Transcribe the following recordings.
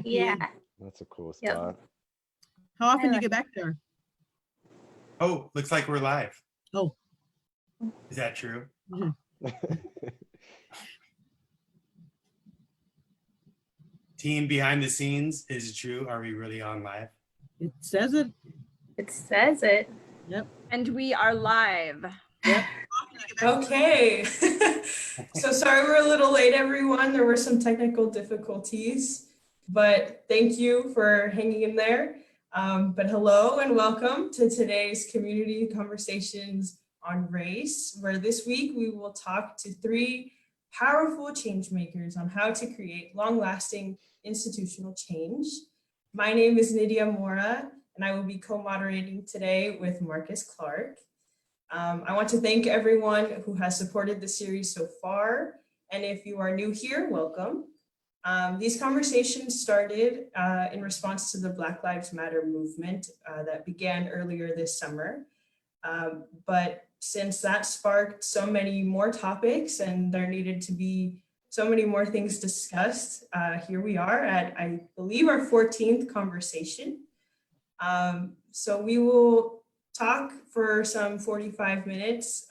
Yeah. That's a cool Yep. spot. How often do like you get back there? Oh, looks like we're live. Oh. Is that true? Team behind the scenes, is it true? Are we really on live? It says it. It says it. Yep. And we are live. Yep. Okay. So sorry we're a little late, everyone. There were some technical difficulties, but thank you for hanging in there. But hello and welcome to today's community conversations on race, where this week we will talk to three powerful change makers on how to create long-lasting institutional change. My name is Nydia Mora, and I will be co-moderating today with Marcus Clarke. I want to thank everyone who has supported the series so far. And if you are new here, welcome. These conversations started in response to the Black Lives Matter movement that began earlier this summer. But since that sparked so many more topics and there needed to be so many more things discussed, here we are at, I believe, our 14th conversation. So we will talk for some 45 minutes,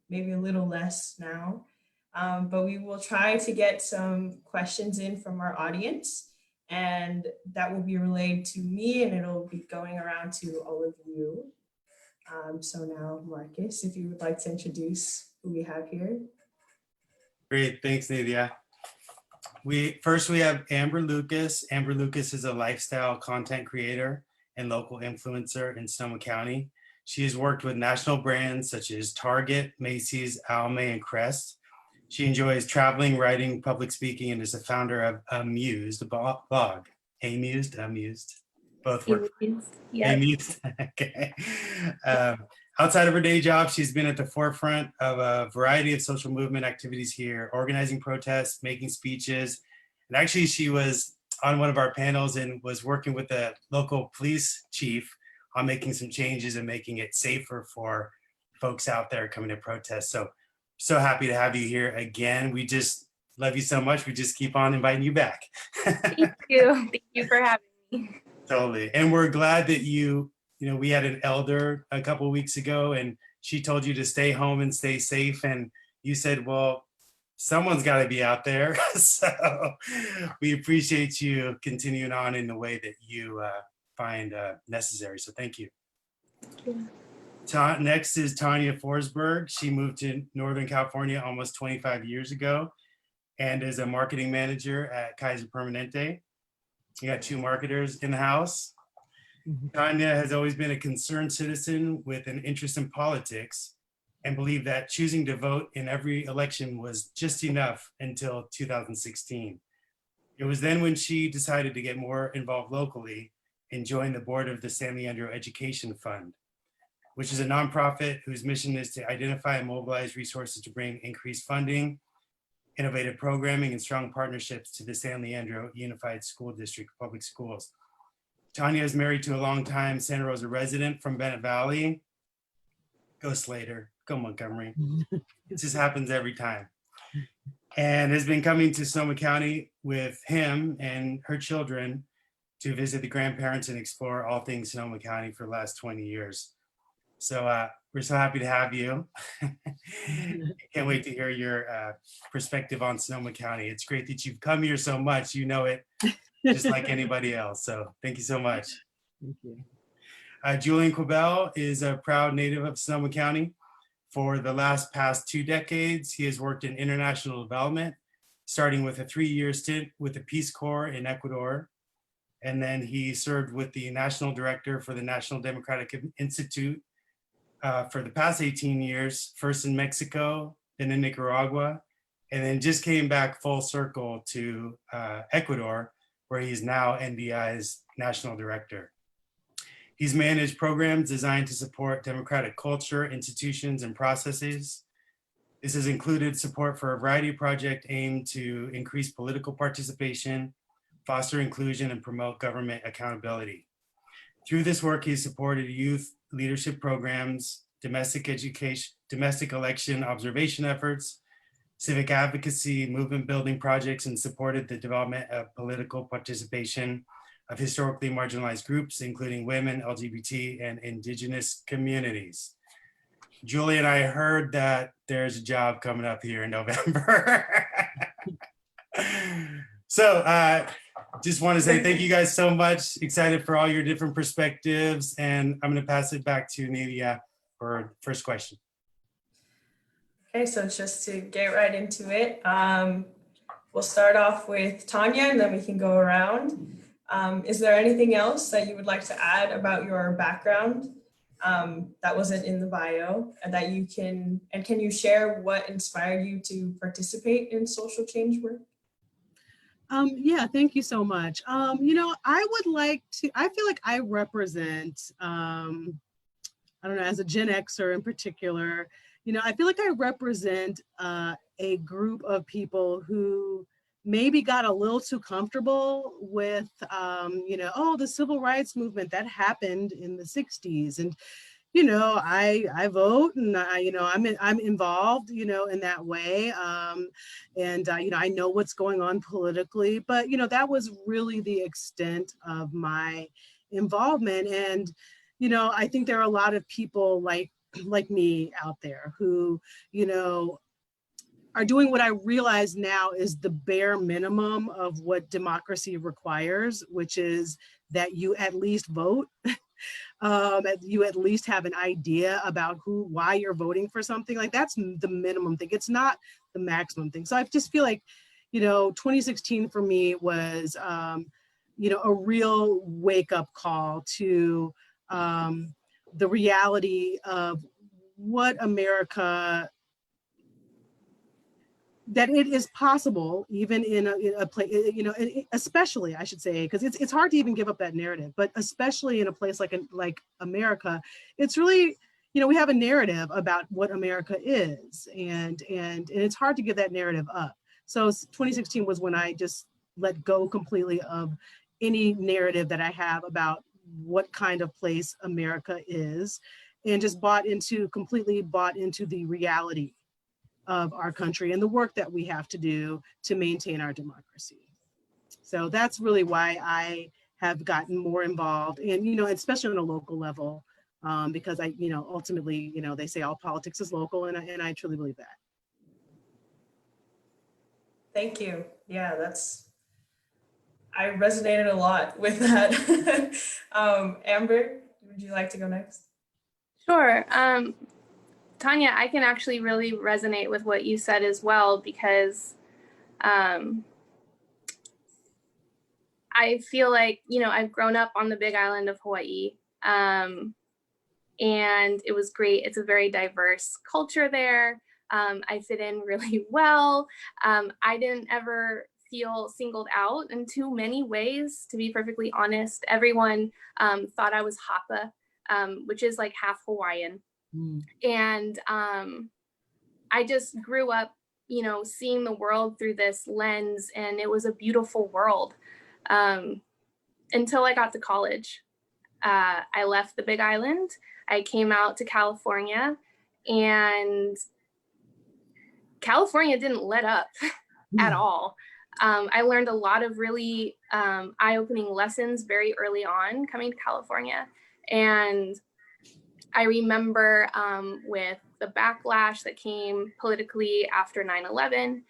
maybe a little less now, but we will try to get some questions in from our audience, and that will be relayed to me and it'll be going around to all of you. So now, Marcus, if you would like to introduce who we have here. Great, thanks, Nydia. We have Amber Lucas. Amber Lucas is a lifestyle content creator and local influencer in Sonoma County. She has worked with national brands such as Target, Macy's, Almay, and Crest. She enjoys traveling, writing, public speaking, and is the founder of Amused, a blog. Amused, both work. Yeah. Amused, okay. Outside of her day job, she's been at the forefront of a variety of social movement activities here, organizing protests, making speeches. And actually, she was on one of our panels and was working with the local police chief on making some changes and making it safer for folks out there coming to protest. So happy to have you here again. We just love you so much. We just keep on inviting you back. Thank you. Thank you for having me. Totally. And we're glad that we had an elder a couple of weeks ago and she told you to stay home and stay safe. And you said, well, someone's got to be out there. So we appreciate you continuing on in the way that you find necessary. So thank you. Thank you. Next is Tanya Forsberg. She moved to Northern California almost 25 years ago and is a marketing manager at Kaiser Permanente. You got two marketers in the house. Tanya has always been a concerned citizen with an interest in politics and believed that choosing to vote in every election was just enough until 2016. It was then when she decided to get more involved locally and joined the board of the San Leandro Education Fund, which is a nonprofit whose mission is to identify and mobilize resources to bring increased funding, innovative programming, and strong partnerships to the San Leandro Unified School District public schools. Tanya is married to a longtime Santa Rosa resident from Bennett Valley. Go Slater, go Montgomery. It just happens every time. And has been coming to Sonoma County with him and her children to visit the grandparents and explore all things Sonoma County for the last 20 years. So we're so happy to have you. Can't wait to hear your perspective on Sonoma County. It's great that you've come here so much. You know it just like anybody else. So thank you so much. Thank you. Julian Quibell is a proud native of Sonoma County. For the past 2 decades, he has worked in international development, starting with a 3-year stint with the Peace Corps in Ecuador. And then he served with the National Director for the National Democratic Institute for the past 18 years, first in Mexico, then in Nicaragua, and then just came back full circle to Ecuador, where he's now NDI's National Director. He's managed programs designed to support democratic culture, institutions, and processes. This has included support for a variety of projects aimed to increase political participation, foster inclusion, and promote government accountability. Through this work, he's supported youth leadership programs, domestic education, domestic election observation efforts, civic advocacy, movement building projects, and supported the development of political participation of historically marginalized groups, including women, LGBT, and indigenous communities. Julian, I heard that there's a job coming up here in November. So just want to say thank you guys so much. Excited for all your different perspectives. And I'm going to pass it back to Nydia for first question. Okay, so just to get right into it, we'll start off with Tanya and then we can go around. Is there anything else that you would like to add about your background that wasn't in the bio and that you can you share what inspired you to participate in social change work? Yeah, thank you so much. You know, I feel like I represent, I don't know, as a Gen Xer in particular, you know, I feel like I represent a group of people who maybe got a little too comfortable with, you know, oh, the civil rights movement that happened in the 60s. And, you know, I vote and you know, I'm involved, you know, in that way. And, you know, I know what's going on politically, but, you know, that was really the extent of my involvement. And, you know, I think there are a lot of people like me out there who, you know, are doing what I realize now is the bare minimum of what democracy requires, which is that you at least vote. You at least have an idea about why you're voting for something. Like that's the minimum thing. It's not the maximum thing. So I just feel like, you know, 2016 for me was, you know, a real wake up call to the reality of what America, that it is possible, even in a place, you know, especially I should say, because it's hard to even give up that narrative, but especially in a place like America, it's really, you know, we have a narrative about what America is, and it's hard to give that narrative up. So 2016 was when I just let go completely of any narrative that I have about what kind of place America is, and just completely bought into the reality of our country and the work that we have to do to maintain our democracy. So that's really why I have gotten more involved, and, you know, especially on a local level, because I, you know, ultimately, you know, they say all politics is local, and I truly believe that. Thank you. Yeah, I resonated a lot with that. Amber, would you like to go next? Sure. Tanya, I can actually really resonate with what you said as well, because I feel like, you know, I've grown up on the Big Island of Hawaii, and it was great. It's a very diverse culture there. I fit in really well. I didn't ever feel singled out in too many ways, to be perfectly honest. Everyone thought I was Hapa, which is like half Hawaiian. And I just grew up, you know, seeing the world through this lens, and it was a beautiful world until I got to college. I left the Big Island. I came out to California, and California didn't let up at all. I learned a lot of really eye-opening lessons very early on coming to California. And I remember with the backlash that came politically after 9/11,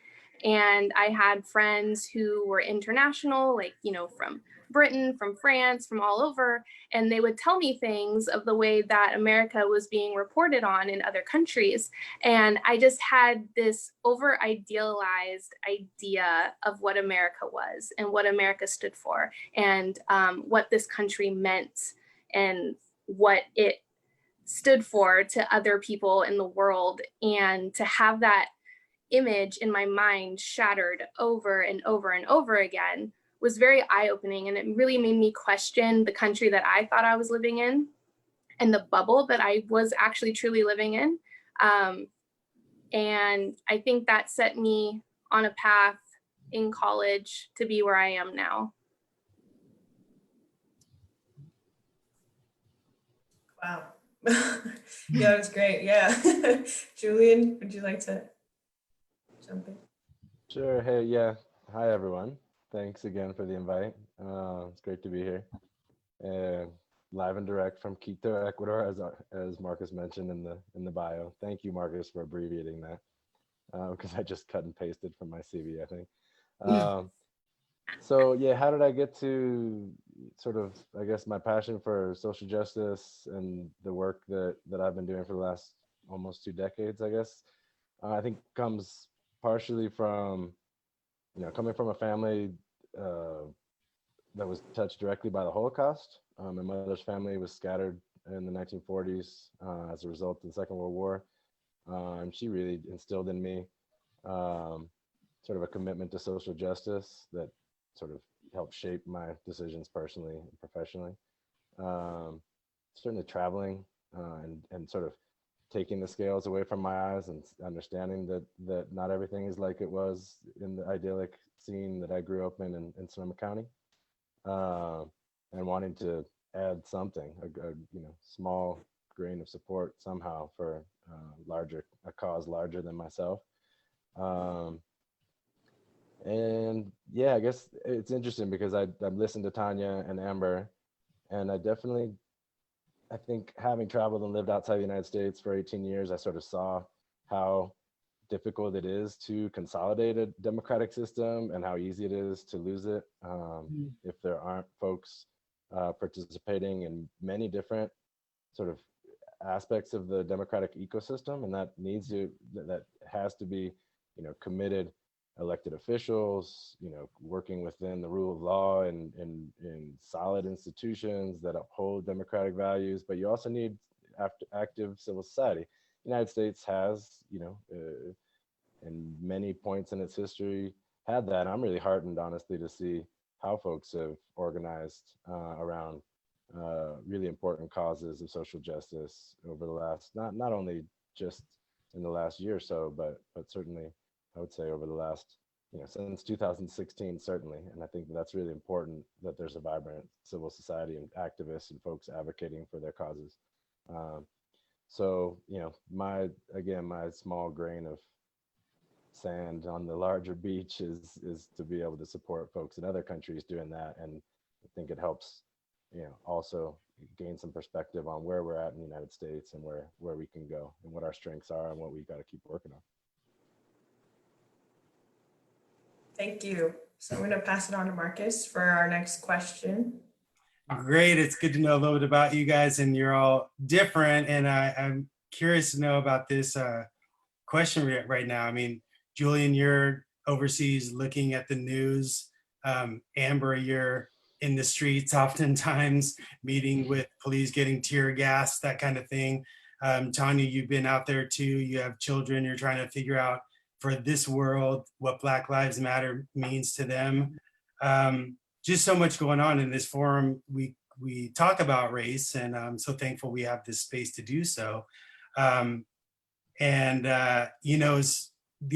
and I had friends who were international, like, you know, from Britain, from France, from all over, and they would tell me things of the way that America was being reported on in other countries. And I just had this over-idealized idea of what America was and what America stood for, and what this country meant and what it stood for to other people in the world. And to have that image in my mind shattered over and over and over again was very eye-opening, and it really made me question the country that I thought I was living in and the bubble that I was actually truly living in. And I think that set me on a path in college to be where I am now. Wow. Yeah, it was great. Yeah. Julian, would you like to jump in. Sure. Hey, yeah. Hi, everyone. Thanks again for the invite. It's great to be here. And live and direct from Quito, Ecuador, as Marcus mentioned in the bio. Thank you, Marcus, for abbreviating that, because I just cut and pasted from my CV, I think. So yeah, how did I get to sort of, I guess, my passion for social justice and the work that I've been doing for the last almost 2 decades, I guess, I think comes partially from, coming from a family that was touched directly by the Holocaust. My mother's family was scattered in the 1940s as a result of the Second World War. She really instilled in me sort of a commitment to social justice that sort of helped shape my decisions personally and professionally. Certainly traveling and sort of taking the scales away from my eyes and understanding that not everything is like it was in the idyllic scene that I grew up in Sonoma County, and wanting to add something, a small grain of support somehow for a cause larger than myself. And yeah, I guess it's interesting because I've listened to Tanya and Amber, and I think having traveled and lived outside the United States for 18 years, I sort of saw how difficult it is to consolidate a democratic system and how easy it is to lose it if there aren't folks participating in many different sort of aspects of the democratic ecosystem, and that has to be, committed elected officials, working within the rule of law and in solid institutions that uphold democratic values. But you also need active civil society. The United States has, in many points in its history, had that. I'm really heartened, honestly, to see how folks have organized around really important causes of social justice over the last, not only just in the last year or so, but certainly I would say over the last, since 2016, certainly. And I think that's really important, that there's a vibrant civil society and activists and folks advocating for their causes. So, my small grain of sand on the larger beach is to be able to support folks in other countries doing that. And I think it helps, also gain some perspective on where we're at in the United States and where we can go and what our strengths are and what we've got to keep working on. Thank you. So I'm going to pass it on to Marcus for our next question. Great. It's good to know a little bit about you guys, and you're all different. And I'm curious to know about this question right now. I mean, Julian, you're overseas looking at the news. Amber, you're in the streets oftentimes, meeting with police, getting tear gas, that kind of thing. Tanya, you've been out there too. You have children. You're trying to figure out for this world what Black Lives Matter means to them. Just so much going on in this forum. We talk about race, and I'm so thankful we have this space to do so. The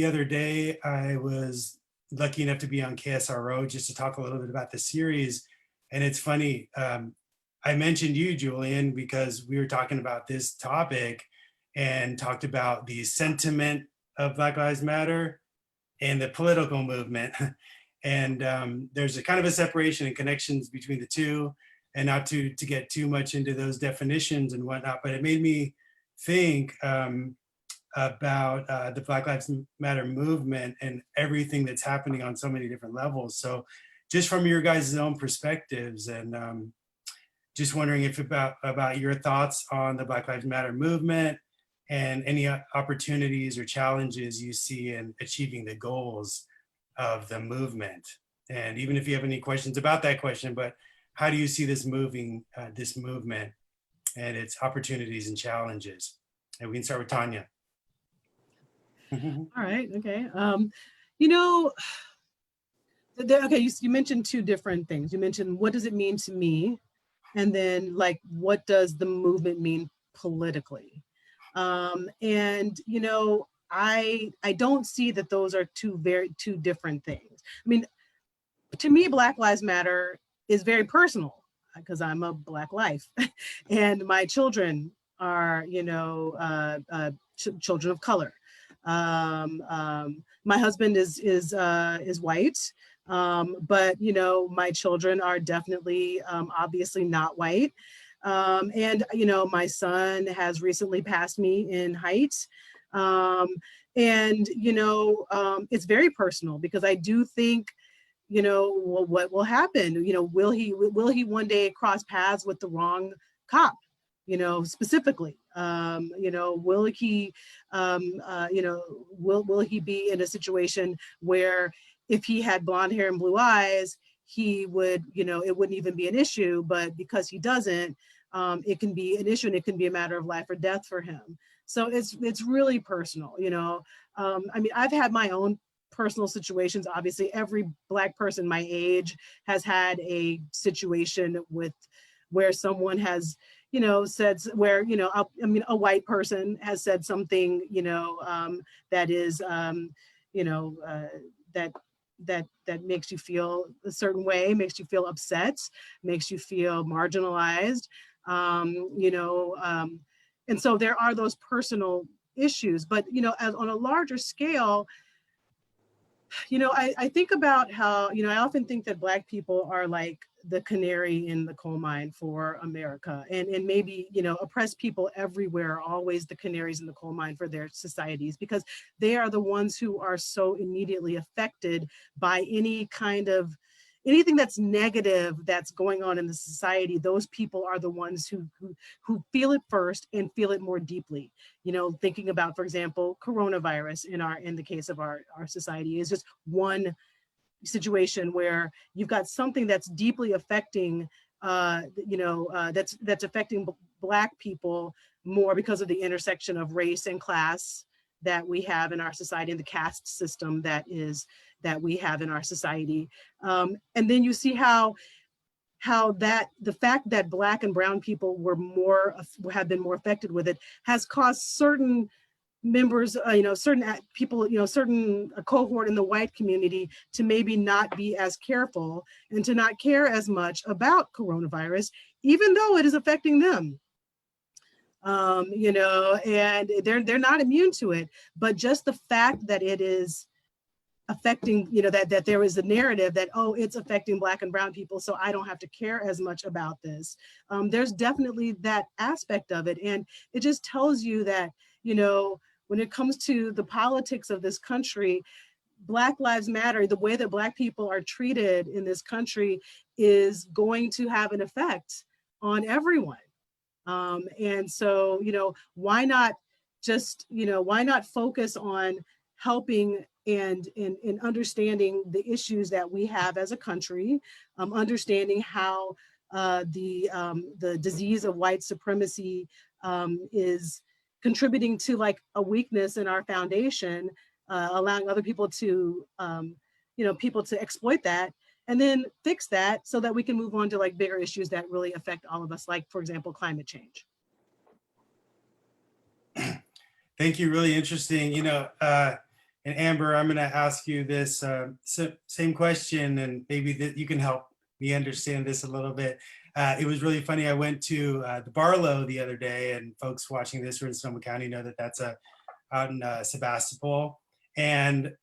other day I was lucky enough to be on KSRO just to talk a little bit about the series. And it's funny, I mentioned you, Julian, because we were talking about this topic and talked about the sentiment of Black Lives Matter and the political movement. And there's a kind of a separation and connections between the two, and not to get too much into those definitions and whatnot, but it made me think about the Black Lives Matter movement and everything that's happening on so many different levels. So just from your guys' own perspectives, and just wondering if about your thoughts on the Black Lives Matter movement and any opportunities or challenges you see in achieving the goals of the movement. And even if you have any questions about that question, but how do you see this movement and its opportunities and challenges? And we can start with Tanya. All right. Okay. You mentioned two different things. You mentioned, what does it mean to me? And then, like, what does the movement mean politically? I don't see that those are two different things. I mean, to me, Black Lives Matter is very personal because I'm a Black life and my children are, children of color. My husband is white, but you know, my children are definitely obviously not white. And you know, my son has recently passed me in height. And you know, it's very personal because I do think, you know, well, what will happen? You know, will he one day cross paths with the wrong cop? You know, specifically, you know, will he, you know, will he be in a situation where if he had blonde hair and blue eyes, he would, you know, it wouldn't even be an issue, but because he doesn't, it can be an issue and it can be a matter of life or death for him. So it's really personal, you know. I mean, I've had my own personal situations. Obviously, every Black person my age has had a situation with where someone has, you know, said where, you know, I mean, a white person has said something, you know, that is, you know, that makes you feel a certain way, makes you feel upset, makes you feel marginalized, you know, and so there are those personal issues, but, you know, on a larger scale, you know, I think about how, you know, I often think that Black people are like the canary in the coal mine for America. And maybe, you know, oppressed people everywhere are always the canaries in the coal mine for their societies because they are the ones who are so immediately affected by any kind of anything that's negative that's going on in the society. Those people are the ones who feel it first and feel it more deeply. You know, thinking about, for example, coronavirus in the case of our society is just one situation where you've got something that's deeply affecting, you know, that's affecting Black people more because of the intersection of race and class that we have in our society and the caste system that we have in our society. And then you see how that the fact that Black and brown people have been more affected with it has caused certain members, you know, certain people, you know, certain cohort in the white community to maybe not be as careful and to not care as much about coronavirus, even though it is affecting them. You know, and they're not immune to it, but just the fact that it is affecting, you know, that there is a narrative that, oh, it's affecting Black and brown people, so I don't have to care as much about this. There's definitely that aspect of it. And it just tells you that, you know, when it comes to the politics of this country, Black Lives Matter, the way that Black people are treated in this country is going to have an effect on everyone. And so, you know, why not focus on helping and understanding the issues that we have as a country, understanding how the disease of white supremacy is contributing to like a weakness in our foundation, allowing other people to, you know, people to exploit that, and then fix that so that we can move on to like bigger issues that really affect all of us, like, for example, climate change. Thank you. Really interesting. You know, and Amber, I'm going to ask you this same question, and maybe that you can help me understand this a little bit. It was really funny. I went to the Barlow the other day, and folks watching this who are in Sonoma County know that that's out in Sebastopol. And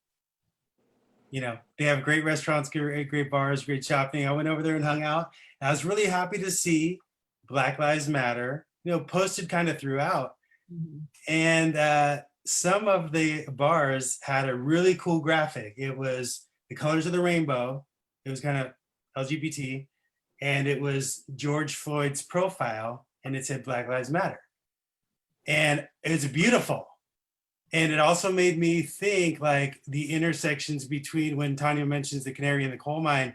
you know, they have great restaurants, great bars, great shopping. I went over there and hung out. And I was really happy to see Black Lives Matter, you know, posted kind of throughout. Mm-hmm. And some of the bars had a really cool graphic. It was the colors of the rainbow. It was kind of LGBT. And it was George Floyd's profile, and it said Black Lives Matter. And it was beautiful. And it also made me think like the intersections between when Tanya mentions the canary in the coal mine,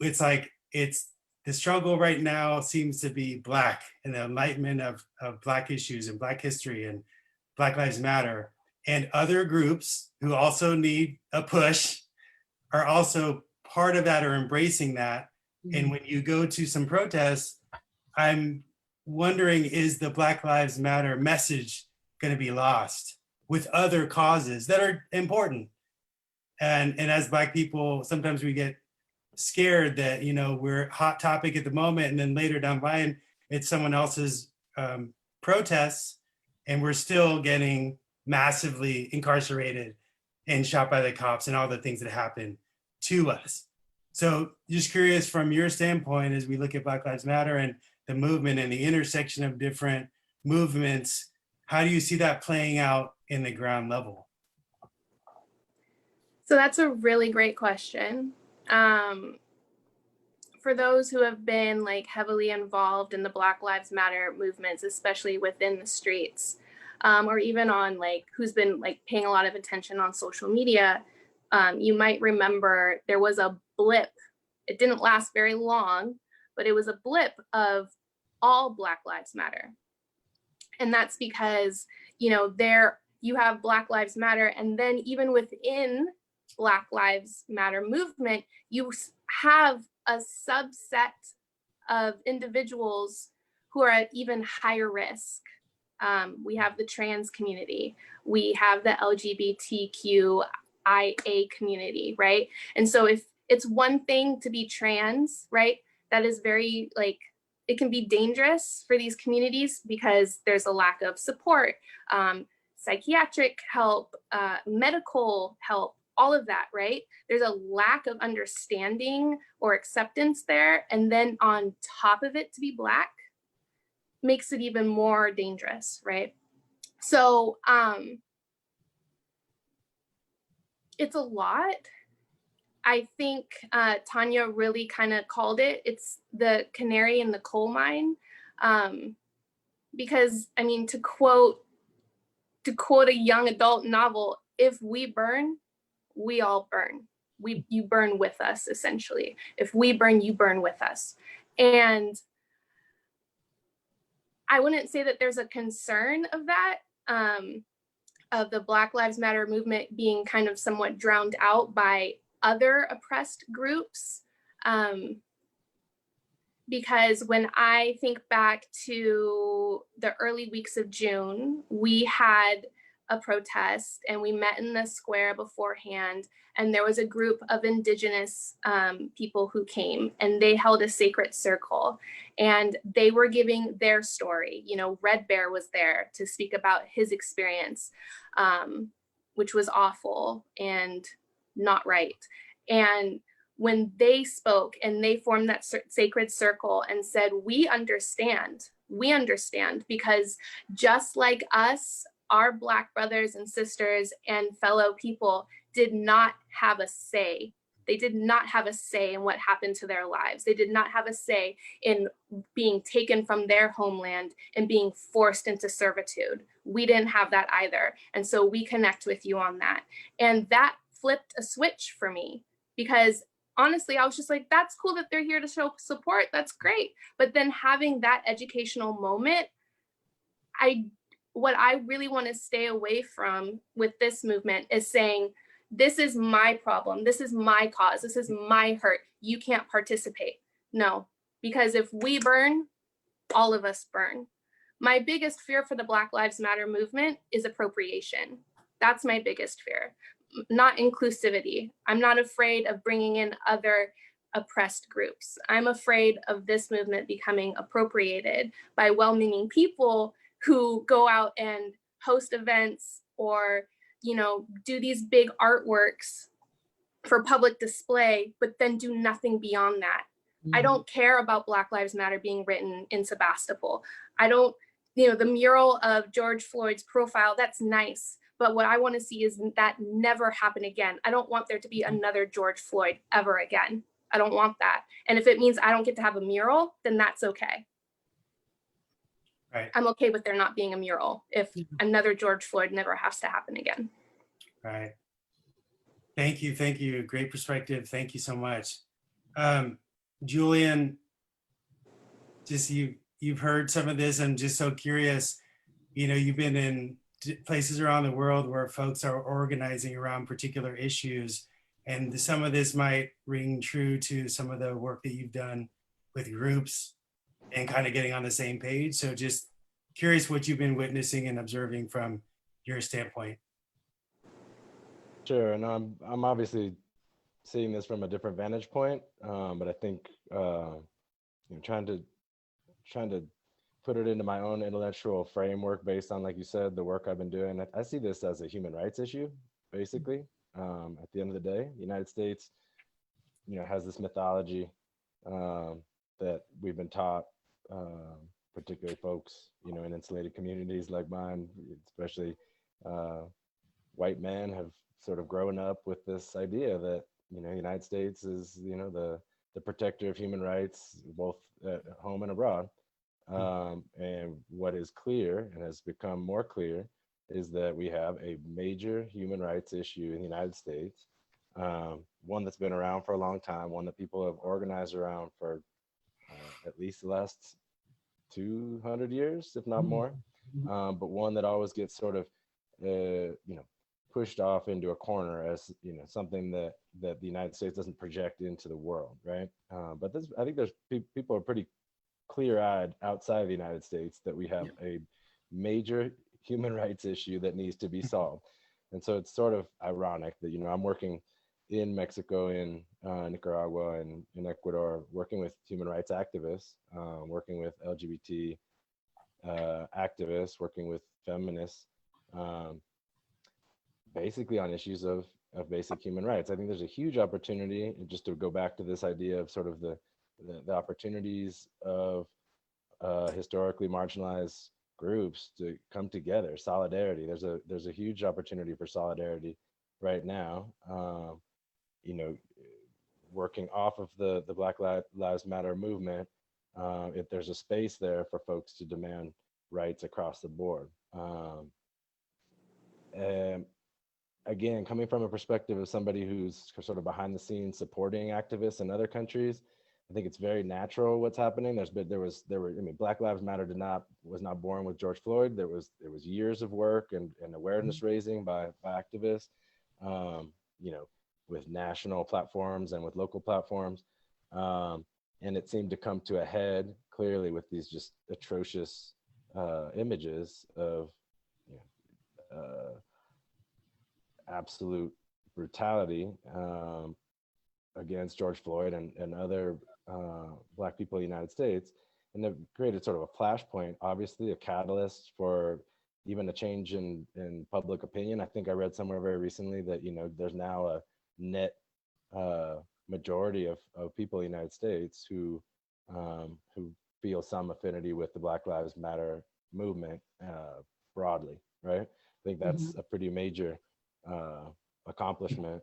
it's like, it's the struggle right now seems to be Black and the enlightenment of Black issues and Black history and Black Lives Matter. And other groups who also need a push are also part of that or embracing that. Mm-hmm. And when you go to some protests, I'm wondering, is the Black Lives Matter message going to be lost with other causes that are important? And as Black people, sometimes we get scared that, you know, we're hot topic at the moment, and then later down the line, it's someone else's protests, and we're still getting massively incarcerated and shot by the cops and all the things that happened to us. So just curious from your standpoint, as we look at Black Lives Matter and the movement and the intersection of different movements, how do you see that playing out in the ground level? So that's a really great question. For those who have been like heavily involved in the Black Lives Matter movements, especially within the streets, or even on like who's been like paying a lot of attention on social media, you might remember there was a blip. It didn't last very long, but it was a blip of all Black Lives Matter. And that's because, you know, there you have Black Lives Matter, and then even within Black Lives Matter movement, you have a subset of individuals who are at even higher risk. We have the trans community, we have the LGBTQIA community, right? And so if it's one thing to be trans, right, that is very like, it can be dangerous for these communities because there's a lack of support, psychiatric help, medical help, all of that, right? There's a lack of understanding or acceptance there. And then on top of it, to be Black makes it even more dangerous, right? So it's a lot. I think Tanya really kind of called it. It's the canary in the coal mine. Because I mean, to quote a young adult novel, if we burn, we all burn. You burn with us, essentially. If we burn, you burn with us. And I wouldn't say that there's a concern of that, of the Black Lives Matter movement being kind of somewhat drowned out by other oppressed groups. Because when I think back to the early weeks of June, we had a protest and we met in the square beforehand, and there was a group of Indigenous people who came, and they held a sacred circle and they were giving their story. You know, Red Bear was there to speak about his experience, which was awful and not right. And when they spoke and they formed that sacred circle and said, we understand, because just like us, our Black brothers and sisters and fellow people did not have a say. They did not have a say in what happened to their lives. They did not have a say in being taken from their homeland and being forced into servitude. We didn't have that either. And so we connect with you on that. And that flipped a switch for me, because honestly, I was just like, that's cool that they're here to show support. That's great. But then having that educational moment, what I really want to stay away from with this movement is saying, this is my problem. This is my cause. This is my hurt. You can't participate. No, because if we burn, all of us burn. My biggest fear for the Black Lives Matter movement is appropriation. That's my biggest fear, not inclusivity. I'm not afraid of bringing in other oppressed groups. I'm afraid of this movement becoming appropriated by well-meaning people who go out and host events or, you know, do these big artworks for public display, but then do nothing beyond that. I don't care about Black Lives Matter being written in Sebastopol. I don't, you know, the mural of George Floyd's profile, that's nice. But what I want to see is that never happen again. I don't want there to be another George Floyd ever again. I don't want that. And if it means I don't get to have a mural, then that's okay. Right. I'm okay with there not being a mural if another George Floyd never has to happen again. Right. Thank you. Thank you. Great perspective. Thank you so much. Julian, just you've heard some of this. I'm just so curious. You know, you've been in places around the world where folks are organizing around particular issues, and some of this might ring true to some of the work that you've done with groups and kind of getting on the same page. So just curious what you've been witnessing and observing from your standpoint. Sure, and I'm obviously seeing this from a different vantage point, but I think you know, trying to put it into my own intellectual framework based on, like you said, the work I've been doing. I see this as a human rights issue, basically. At the end of the day, the United States, has this mythology that we've been taught, particularly folks, in insulated communities like mine, especially white men have sort of grown up with this idea that, the United States is, the protector of human rights, both at home and abroad. And what is clear and has become more clear is that we have a major human rights issue in the United States, one that's been around for a long time, one that people have organized around for at least the last 200 years, if not more, but one that always gets sort of, pushed off into a corner as, something that the United States doesn't project into the world, right? But I think there's people are pretty clear-eyed outside of the United States that we have a major human rights issue that needs to be solved. And so it's sort of ironic that, I'm working in Mexico, in Nicaragua, and in Ecuador, working with human rights activists, working with LGBT activists, working with feminists, basically on issues of basic human rights. I think there's a huge opportunity, just to go back to this idea of sort of the opportunities of historically marginalized groups to come together, solidarity. There's a huge opportunity for solidarity right now. Working off of the Black Lives Matter movement, if there's a space there for folks to demand rights across the board. And again, coming from a perspective of somebody who's sort of behind the scenes supporting activists in other countries, I think it's very natural what's happening. Black Lives Matter was not born with George Floyd. There was years of work and awareness raising by activists, with national platforms and with local platforms. And it seemed to come to a head clearly with these just atrocious images of absolute brutality against George Floyd and other Black people in the United States. And they've created sort of a flashpoint, obviously a catalyst for even a change in public opinion. I think I read somewhere very recently that, there's now a net majority of people in the United States who feel some affinity with the Black Lives Matter movement broadly, right? I think that's a pretty major accomplishment.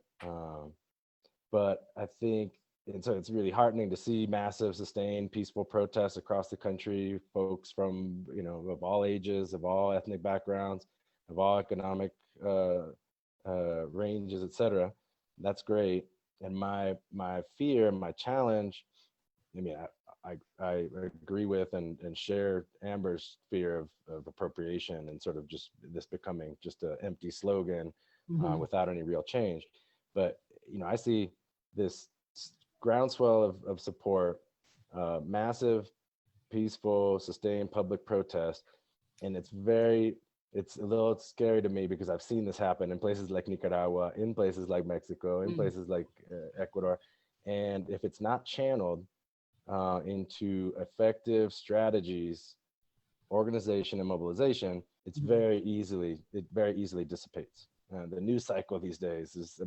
But I think, and so it's really heartening to see massive, sustained, peaceful protests across the country, folks from, of all ages, of all ethnic backgrounds, of all economic ranges, et cetera. That's great. And my fear, my challenge, I agree with and share Amber's fear of appropriation and sort of just this becoming just an empty slogan without any real change. But, I see this groundswell of support, massive, peaceful, sustained public protest. And it's a little scary to me because I've seen this happen in places like Nicaragua, in places like Mexico, in places like Ecuador. And if it's not channeled into effective strategies, organization, and mobilization, it very easily dissipates. The news cycle these days this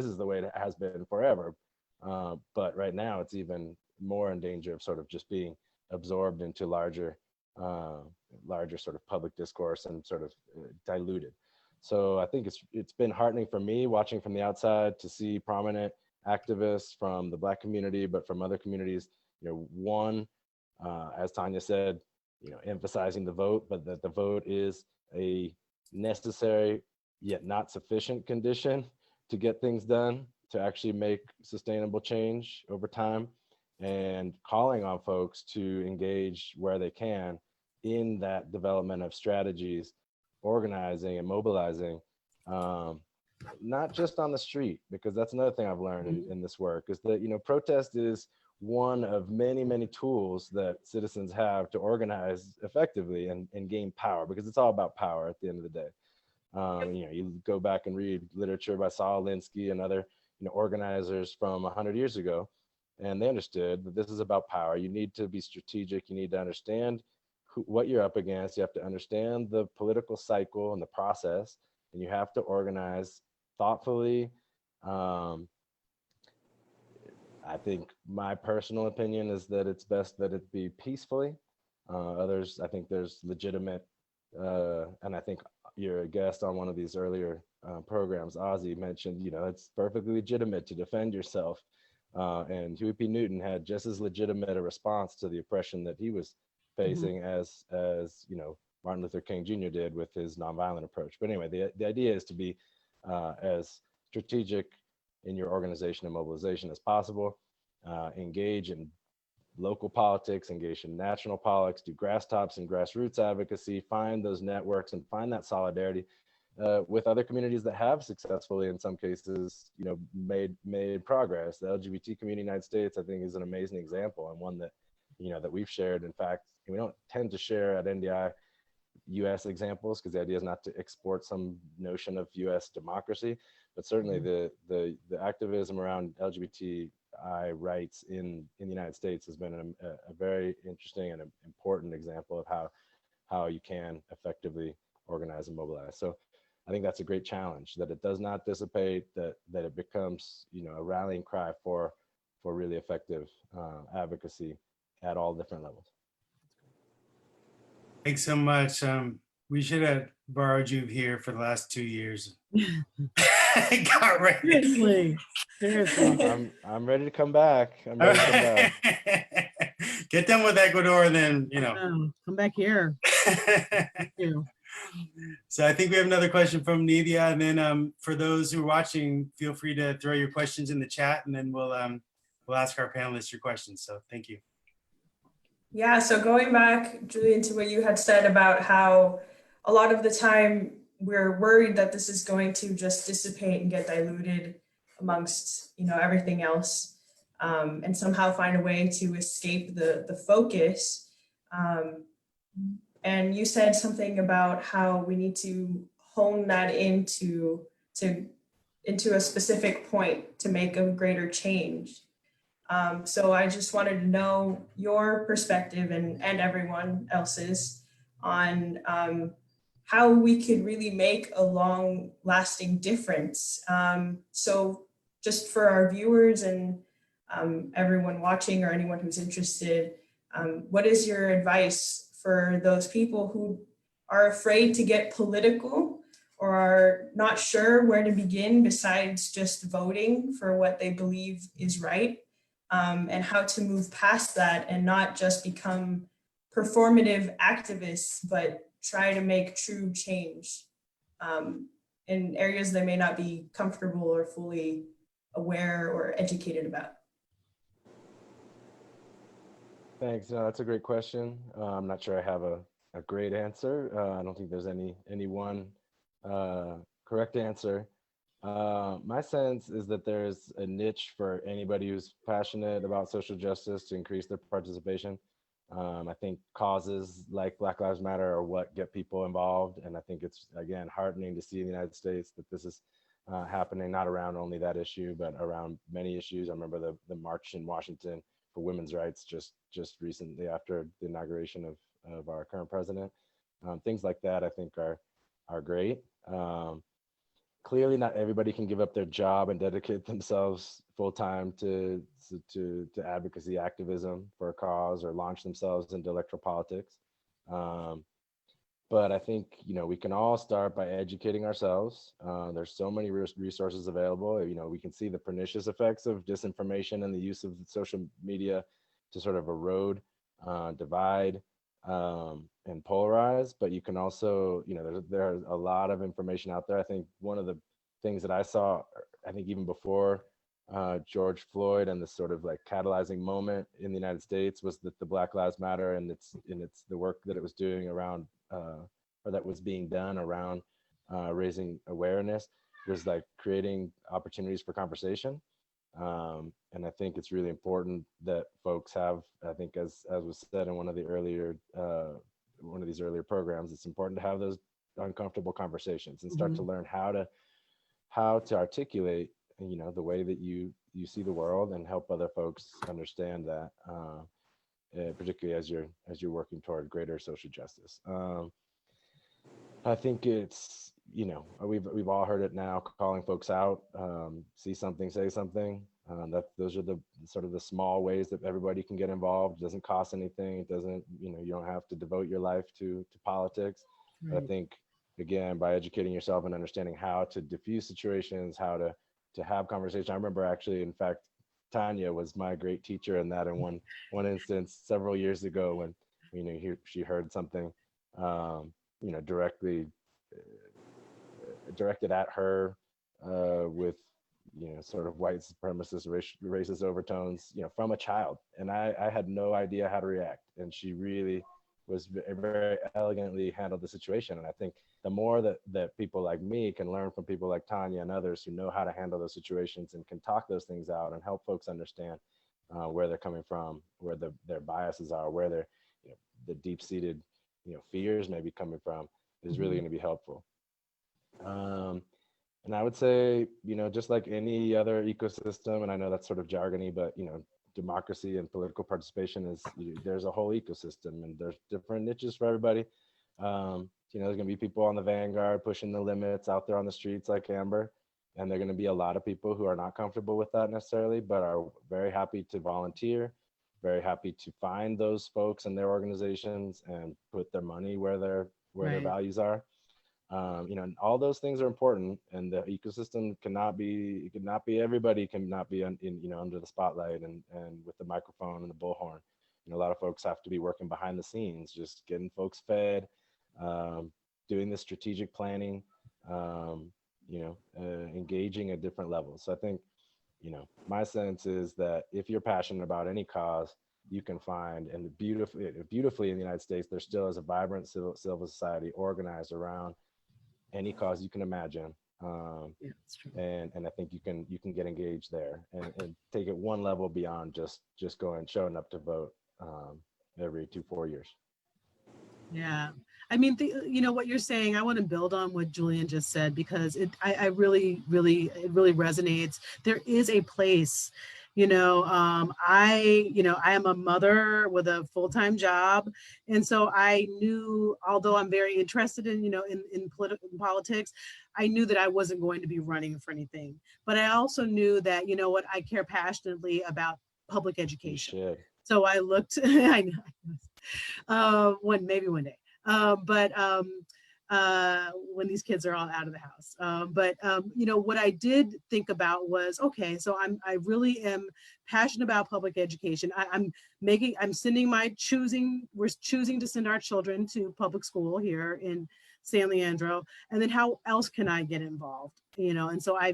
is the way it has been forever. But right now it's even more in danger of sort of just being absorbed into larger sort of public discourse and sort of diluted. So I think it's been heartening for me watching from the outside to see prominent activists from the Black community, but from other communities, as Tanya said, emphasizing the vote, but that the vote is a necessary yet not sufficient condition to get things done, to actually make sustainable change over time, and calling on folks to engage where they can in that development of strategies, organizing and mobilizing, not just on the street, because that's another thing I've learned in this work, is that, protest is one of many, many tools that citizens have to organize effectively and gain power, because it's all about power at the end of the day. You go back and read literature by Saul Alinsky and other organizers from 100 years ago, and they understood that this is about power. You need to be strategic. You need to understand what you're up against. You have to understand the political cycle and the process, and you have to organize thoughtfully. I think my personal opinion is that it's best that it be peacefully. Others, I think there's legitimate, and I think you're a guest on one of these earlier programs, Ozzy mentioned, it's perfectly legitimate to defend yourself. And Huey P. Newton had just as legitimate a response to the oppression that he was facing as Martin Luther King Jr. did with his nonviolent approach. But anyway, the idea is to be as strategic in your organization and mobilization as possible, engage in local politics, engage in national politics, do grass tops and grassroots advocacy, find those networks and find that solidarity with other communities that have successfully, in some cases, made progress. The LGBT community in the United States, I think, is an amazing example, and one that, that we've shared. In fact, we don't tend to share at NDI US examples, because the idea is not to export some notion of US democracy, but certainly the activism around LGBTI rights in the United States has been a very interesting and important example of how you can effectively organize and mobilize. So I think that's a great challenge, that it does not dissipate, that it becomes, a rallying cry for really effective advocacy at all different levels. Thanks so much. We should have borrowed you here for the last 2 years. Got ready. Seriously. I'm ready to come back. I'm ready to come back. Get done with Ecuador, and then Come back here. So I think we have another question from Nydia, and then for those who are watching, feel free to throw your questions in the chat, and then we'll ask our panelists your questions. So thank you. Yeah, so going back, Julian, to what you had said about how a lot of the time we're worried that this is going to just dissipate and get diluted amongst, everything else, and somehow find a way to escape the focus. And you said something about how we need to hone that into a specific point to make a greater change. So I just wanted to know your perspective and everyone else's on how we could really make a long-lasting difference. So just for our viewers and everyone watching or anyone who's interested, what is your advice for those people who are afraid to get political or are not sure where to begin besides just voting for what they believe is right? And how to move past that and not just become performative activists, but try to make true change in areas they may not be comfortable or fully aware or educated about. Thanks. No, that's a great question. I'm not sure I have a great answer. I don't think there's any one correct answer. My sense is that there's a niche for anybody who's passionate about social justice to increase their participation. I think causes like Black Lives Matter are what get people involved. And I think it's, again, heartening to see in the United States that this is happening, not around only that issue, but around many issues. I remember the march in Washington for women's rights just recently after the inauguration of our current president. Things like that I think are great. Clearly not everybody can give up their job and dedicate themselves full-time to advocacy activism for a cause or launch themselves into electoral politics. But I think, we can all start by educating ourselves. There's so many resources available. We can see the pernicious effects of disinformation and the use of social media to sort of erode, divide, and polarize, but you can also, there's a lot of information out there. I think one of the things that I saw, I think even before George Floyd and this sort of like catalyzing moment in the United States was that the Black Lives Matter and it's the work that it was doing around, or that was being done around raising awareness was like creating opportunities for conversation. And I think it's really important that folks have, I think as was said in one of these earlier programs, it's important to have those uncomfortable conversations and start to learn how to articulate, the way that you see the world and help other folks understand that. particularly as you're working toward greater social justice. I think it's, we've all heard it now, calling folks out, see something, say something. Those are the sort of the small ways that everybody can get involved. It doesn't cost anything. It doesn't, you don't have to devote your life to politics. But I think, again, by educating yourself and understanding how to diffuse situations, how to have conversation. I remember actually, in fact, Tanya was my great teacher in that in one instance several years ago when, she heard something, directly directed at her with sort of white supremacist racist overtones from a child, and I had no idea how to react, and she really was very elegantly handled the situation. And I think the more that people like me can learn from people like Tanya and others who know how to handle those situations and can talk those things out and help folks understand where they're coming from, where their biases are, where their the deep-seated fears may be coming from, is really going to be helpful. And I would say, just like any other ecosystem, and I know that's sort of jargony, but, democracy and political participation is, there's a whole ecosystem, and there's different niches for everybody. There's going to be people on the vanguard pushing the limits out there on the streets like Amber, and there are going to be a lot of people who are not comfortable with that necessarily, but are very happy to volunteer, very happy to find those folks and their organizations and put their money where their values are. And all those things are important, and the ecosystem everybody cannot be under the spotlight and with the microphone and the bullhorn. A lot of folks have to be working behind the scenes, just getting folks fed, doing the strategic planning, engaging at different levels. So I think, my sense is that if you're passionate about any cause, you can find, and beautifully in the United States, there still is a vibrant civil society organized around any cause you can imagine. Yeah, that's true. And I think you can get engaged there and take it one level beyond just showing up to vote every 2-4 years. Yeah. I mean, what you're saying, I want to build on what Julian just said, because it really resonates. There is a place, I am a mother with a full-time job. And so I knew, although I'm very interested in politics, I knew that I wasn't going to be running for anything. But I also knew that, I care passionately about public education. So I looked, I know, maybe one day. When these kids are all out of the house. What I did think about was, okay, so I really am passionate about public education. We're choosing to send our children to public school here in San Leandro. And then how else can I get involved? And so I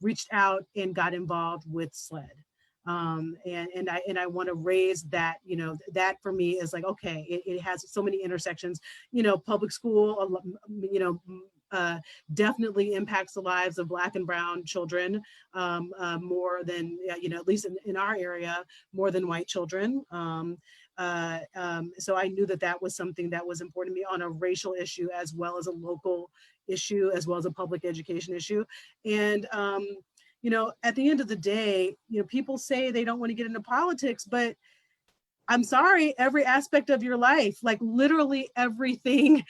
reached out and got involved with SLED. And I want to raise that, that for me is like, okay, it has so many intersections, public school, definitely impacts the lives of Black and brown children more than, at least in our area, more than white children. So I knew that was something that was important to me on a racial issue, as well as a local issue, as well as a public education issue. And, at the end of the day, people say they don't want to get into politics, but I'm sorry, every aspect of your life, like literally everything,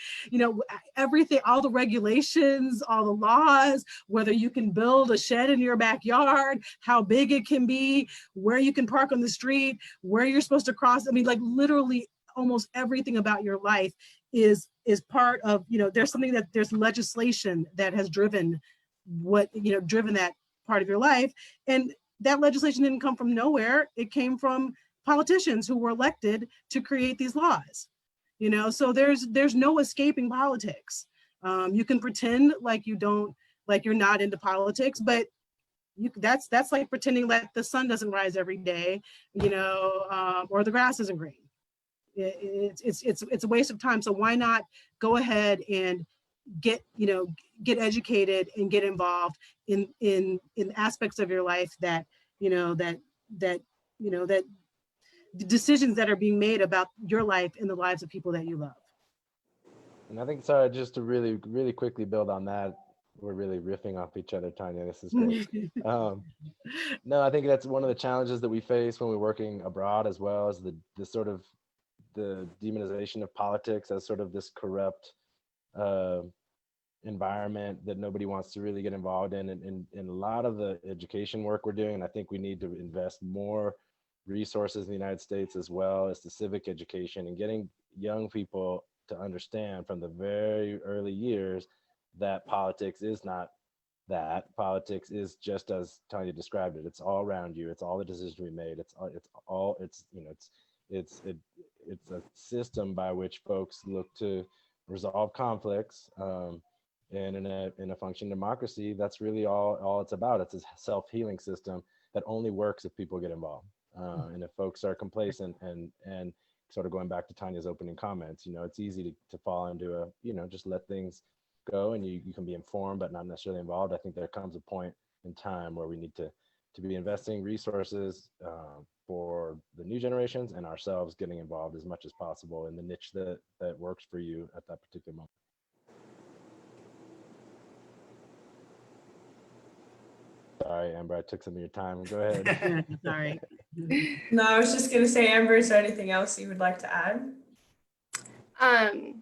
everything, all the regulations, all the laws, whether you can build a shed in your backyard, how big it can be, where you can park on the street, where you're supposed to cross. I mean, like literally almost everything about your life is part of, there's legislation that has driven that part of your life. And that legislation didn't come from nowhere. It came from politicians who were elected to create these laws. So there's no escaping politics. You can pretend like you're not into politics, but that's like pretending that the sun doesn't rise every day, or the grass isn't green. It's a waste of time. So why not go ahead and get educated and get involved in aspects of your life that the decisions that are being made about your life and the lives of people that you love. And I think, sorry, just to really, really quickly build on that, We're really riffing off each other, Tanya. This is great. No, I think that's one of the challenges that we face when we're working abroad, as well as the sort of the demonization of politics as sort of this corrupt environment that nobody wants to really get involved in. And a lot of the education work we're doing, and I think we need to invest more resources in the United States as well as the civic education and getting young people to understand from the very early years that politics is not that. Politics is just as Tanya described it. It's all around you. It's all the decisions we made. It's a system by which folks look to resolve conflicts. And in a functioning democracy, that's really all it's about. It's a self-healing system that only works if people get involved. And if folks are complacent and sort of going back to Tanya's opening comments, it's easy to fall into just let things go, and you can be informed but not necessarily involved. I think there comes a point in time where we need to be investing resources for the new generations and ourselves getting involved as much as possible in the niche that works for you at that particular moment. Sorry, Amber, I took some of your time. Go ahead. Sorry. No, I was just going to say, Amber, is there anything else you would like to add? I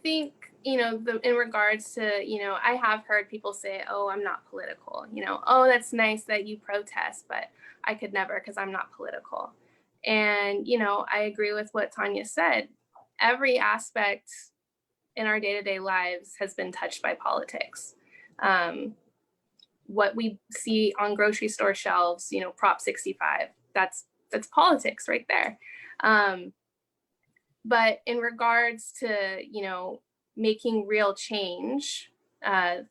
think, in regards to, I have heard people say, oh, I'm not political, oh, that's nice that you protest, but I could never because I'm not political. And, I agree with what Tanya said. Every aspect in our day-to-day lives has been touched by politics. What we see on grocery store shelves, Prop 65, that's politics right there. But in regards to, making real change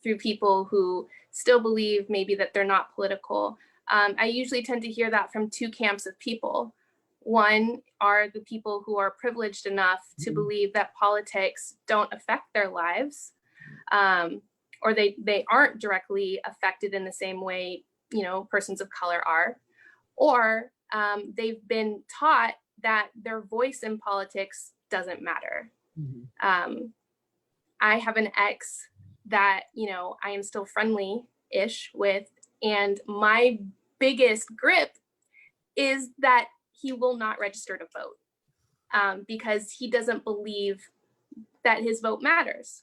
through people who still believe maybe that they're not political, I usually tend to hear that from two camps of people. One are the people who are privileged enough to believe that politics don't affect their lives, or they aren't directly affected in the same way, persons of color are, or they've been taught that their voice in politics doesn't matter. I have an ex that, I am still friendly-ish with, and my biggest grip is that he will not register to vote because he doesn't believe that his vote matters.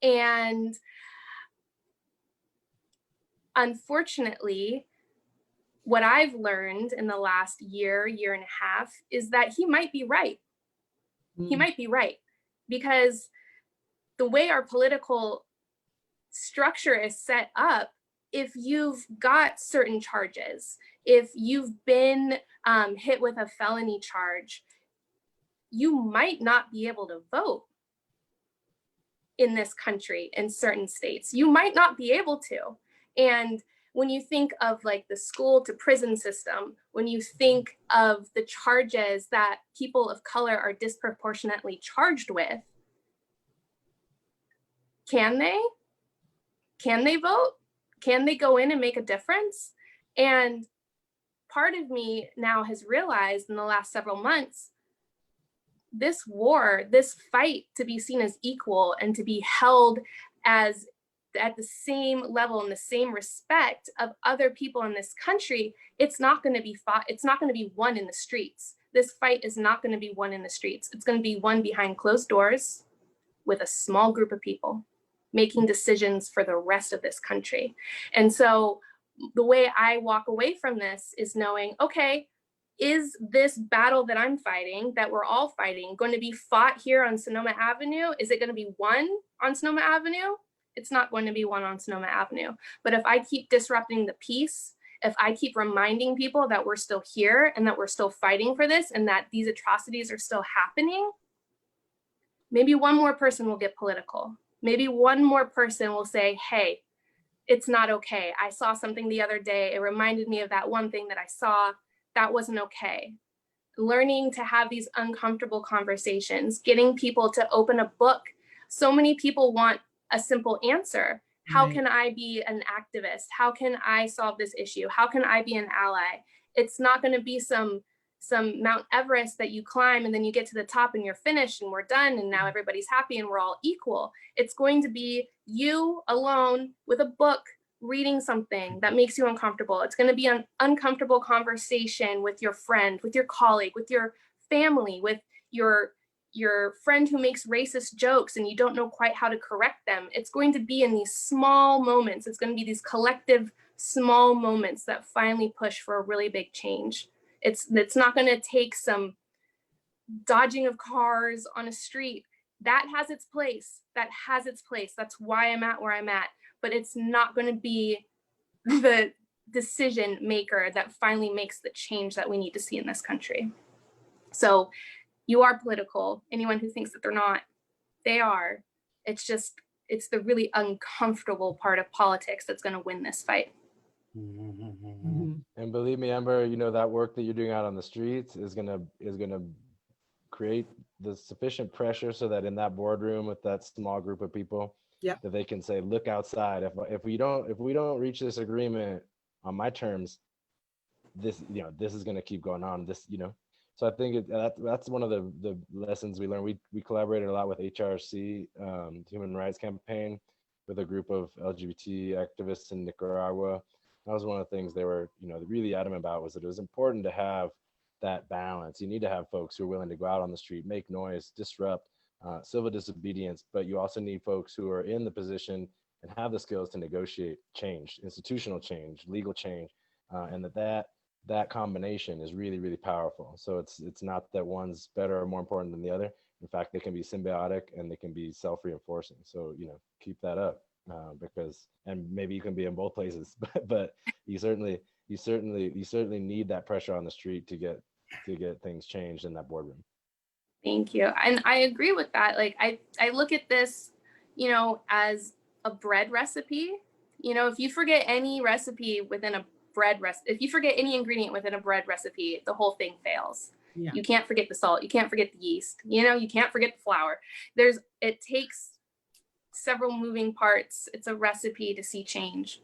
And unfortunately, what I've learned in the last year and a half is that he might be right. He might be right, because the way our political structure is set up, if you've got certain charges, if you've been hit with a felony charge, you might not be able to vote in this country in certain states. You might not be able to. And when you think of like the school to prison system, when you think of the charges that people of color are disproportionately charged with, can they vote? Can they go in and make a difference? And part of me now has realized in the last several months, this war, this fight to be seen as equal and to be held as at the same level and the same respect of other people in this country, it's not going to be fought. It's not going to be won in the streets. This fight is not going to be won in the streets. It's going to be won behind closed doors with a small group of people making decisions for the rest of this country. And so the way I walk away from this is knowing, okay, is this battle that I'm fighting, that we're all fighting, going to be fought here on Sonoma Avenue? Is it going to be won on Sonoma Avenue? It's not going to be won on Sonoma Avenue. But if I keep disrupting the peace, if I keep reminding people that we're still here and that we're still fighting for this and that these atrocities are still happening, maybe one more person will get political. Maybe one more person will say, hey, it's not okay. I saw something the other day. It reminded me of that one thing that I saw. That wasn't okay. Learning to have these uncomfortable conversations, getting people to open a book. So many people want a simple answer. How can I be an activist? How can I solve this issue? How can I be an ally? It's not going to be some some Mount Everest that you climb and then you get to the top and you're finished and we're done and now everybody's happy and we're all equal. It's going to be you alone with a book reading something that makes you uncomfortable. It's going to be an uncomfortable conversation with your friend, with your colleague, with your family, with your friend who makes racist jokes and you don't know quite how to correct them. It's going to be in these small moments. It's going to be these collective small moments that finally push for a really big change. It's not going to take some dodging of cars on a street. That has its place. That's why I'm at where I'm at. But it's not going to be the decision maker that finally makes the change that we need to see in this country. So you are political. Anyone who thinks that they're not, they are. It's the really uncomfortable part of politics that's going to win this fight. And believe me, Amber, you know, that work that you're doing out on the streets is gonna create the sufficient pressure so that in that boardroom with that small group of people, Yep. that they can say, look outside. If we don't reach this agreement on my terms, this is gonna keep going on. So I think that's one of the lessons we learned. We collaborated a lot with HRC, Human Rights Campaign, with a group of LGBT activists in Nicaragua. That was one of the things they were, really adamant about, was that it was important to have that balance. You need to have folks who are willing to go out on the street, make noise, disrupt, civil disobedience, but you also need folks who are in the position and have the skills to negotiate change, institutional change, legal change, and that combination is really, really powerful. So it's not that one's better or more important than the other. In fact, they can be symbiotic and they can be self-reinforcing. So, keep that up. And maybe you can be in both places, but you certainly need that pressure on the street to get things changed in that boardroom. Thank you. And I agree with that. Like I look at this, as a bread recipe. If you forget any recipe within a bread recipe, if you forget any ingredient within a bread recipe, the whole thing fails. Yeah. You can't forget the salt. You can't forget the yeast. You can't forget the flour. It takes several moving parts. It's a recipe to see change.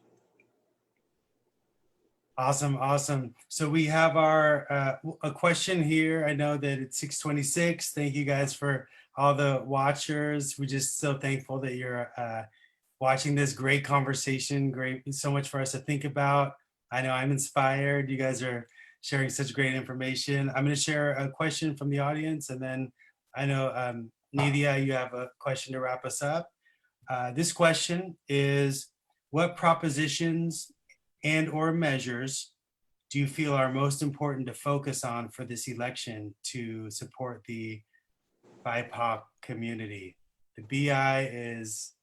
Awesome. So we have a question here. I know that it's 6:26. Thank you guys for all the watchers. We're just so thankful that you're watching this great conversation. Great, so much for us to think about. I know I'm inspired. You guys are sharing such great information. I'm going to share a question from the audience, and then I know Nydia, you have a question to wrap us up. This question is, what propositions and or measures do you feel are most important to focus on for this election to support the BIPOC community? The BI is,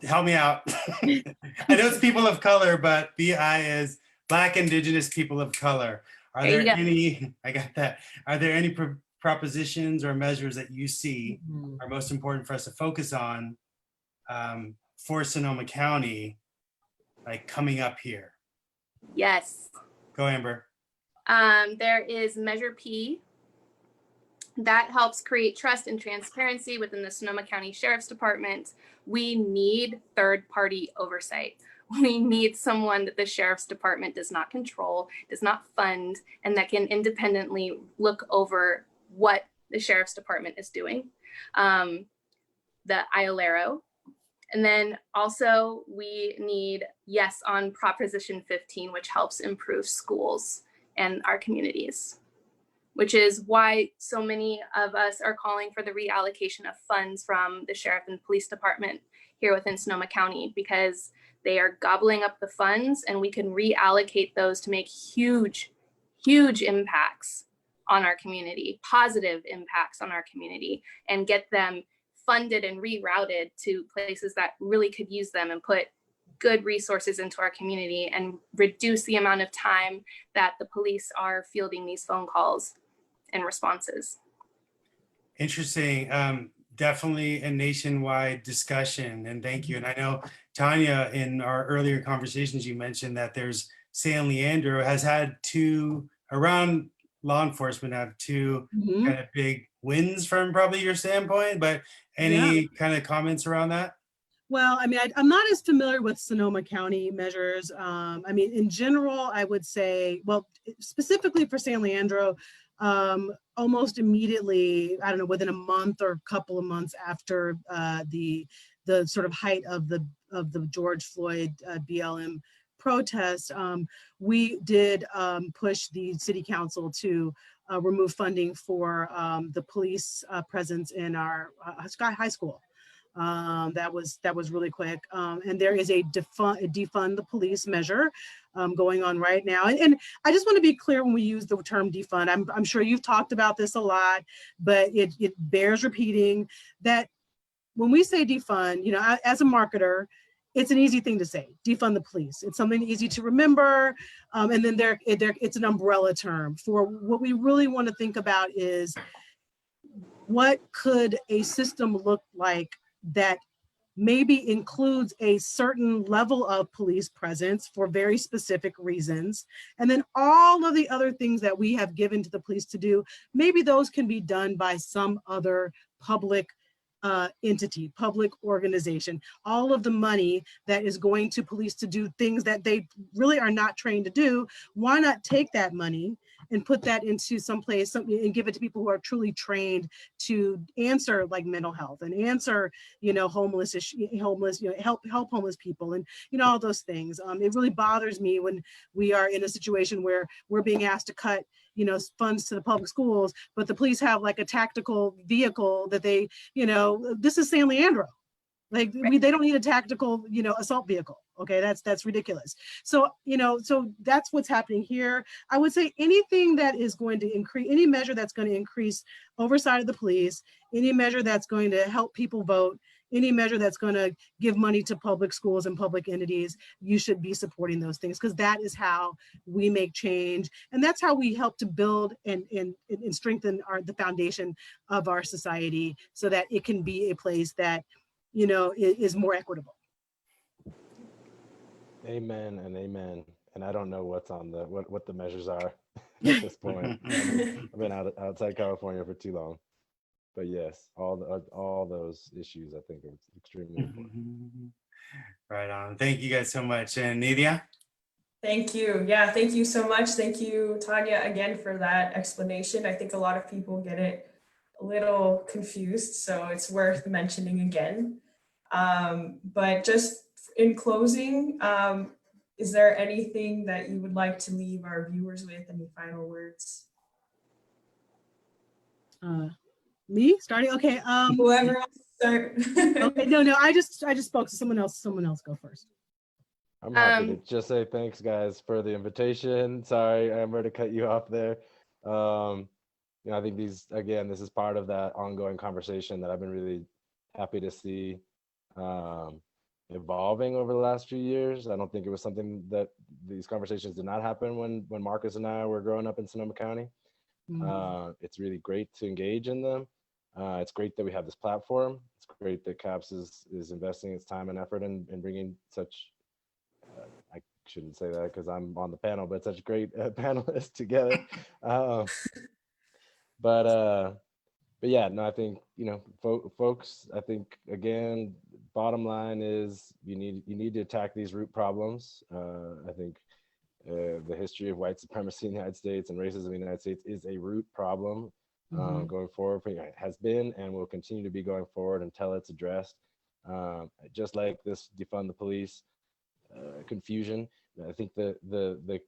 help me out. I know it's people of color, but BI is Black, Indigenous, people of color. Are there any, I got that. Are there any propositions or measures that you see are most important for us to focus on for Sonoma County, like coming up here? Yes. Go, Amber. There is Measure P. That helps create trust and transparency within the Sonoma County Sheriff's Department. We need third-party oversight. We need someone that the Sheriff's Department does not control, does not fund, and that can independently look over what the Sheriff's Department is doing. The IOLERO. And then also we need yes on Proposition 15, which helps improve schools and our communities, which is why so many of us are calling for the reallocation of funds from the Sheriff and Police Department here within Sonoma County, because they are gobbling up the funds and we can reallocate those to make huge impacts on our community, positive impacts on our community, and get them funded and rerouted to places that really could use them and put good resources into our community and reduce the amount of time that the police are fielding these phone calls and responses. Interesting. Definitely a nationwide discussion, and thank you. And I know, Tanya, in our earlier conversations, you mentioned that there's San Leandro has had two, around law enforcement, have two kind of big wins from probably your standpoint, but any kind of comments around that? Well, I mean, I'm not as familiar with Sonoma County measures. I mean, in general, I would say, well, specifically for San Leandro, almost immediately, I don't know, within a month or a couple of months after the sort of height of the George Floyd BLM protest, we did push the city council to remove funding for the police presence in our high school. That was really quick. And there is a defund the police measure going on right now. And I just want to be clear when we use the term defund. I'm sure you've talked about this a lot, but it bears repeating that when we say defund, you know, as a marketer, it's an easy thing to say, defund the police. It's something easy to remember. And then it's an umbrella term for what we really want to think about is what could a system look like that maybe includes a certain level of police presence for very specific reasons. And then all of the other things that we have given to the police to do, maybe those can be done by some other public entity, public organization. All of the money that is going to police to do things that they really are not trained to do, why not take that money and put that into some place and give it to people who are truly trained to answer like mental health and answer, you know, homeless, you know, help homeless people and, you know, all those things. It really bothers me when we are in a situation where we're being asked to cut, you know, funds to the public schools, but the police have like a tactical vehicle that they, you know, this is San Leandro. Like they don't need a tactical, you know, assault vehicle. Okay, that's ridiculous. So, you know, so that's what's happening here. I would say anything that is going to increase, any measure that's going to increase oversight of the police, any measure that's going to help people vote, any measure that's going to give money to public schools and public entities, you should be supporting those things because that is how we make change. And that's how we help to build and strengthen the foundation of our society so that it can be a place that, you know, is more equitable. Amen and amen. And I don't know what's on the what the measures are at this point. I've been outside California for too long. But yes, all those issues I think are extremely important. Right on. Thank you guys so much. And Nydia? Thank you. Yeah, thank you so much. Thank you, Tanya, again for that explanation. I think a lot of people get it a little confused, so it's worth mentioning again. But just in closing, is there anything that you would like to leave our viewers with? Any final words? Me starting? Okay. Whoever wants to start. Okay. No. I just spoke to someone else. Someone else go first. I'm happy to just say thanks, guys, for the invitation. Sorry, Amber, to cut you off there. You know, I think this is part of that ongoing conversation that I've been really happy to see evolving over the last few years. I don't think it was something that these conversations did not happen when Marcus and I were growing up in Sonoma County. It's really great to engage in them. It's great that we have this platform. It's great that CAPS is investing its time and effort in bringing such, I shouldn't say that because I'm on the panel, but such great panelists together. But yeah, no, I think, you know, folks, I think, again, bottom line is you need to attack these root problems. I think the history of white supremacy in the United States and racism in the United States is a root problem going forward. It has been and will continue to be going forward until it's addressed. Just like this defund the police confusion, I think the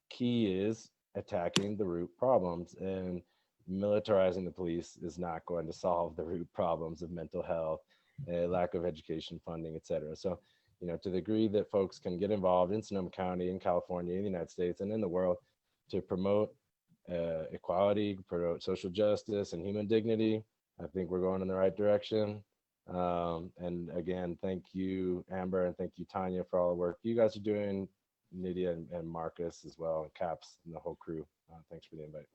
key is attacking the root problems, and militarizing the police is not going to solve the root problems of mental health, lack of education funding, etc. So, you know, to the degree that folks can get involved in Sonoma County, in California, in the United States, and in the world to promote equality, promote social justice and human dignity, I think we're going in the right direction. And again, thank you, Amber, and thank you, Tanya, for all the work you guys are doing, Nydia and Marcus as well, and CAPS and the whole crew. Thanks for the invite.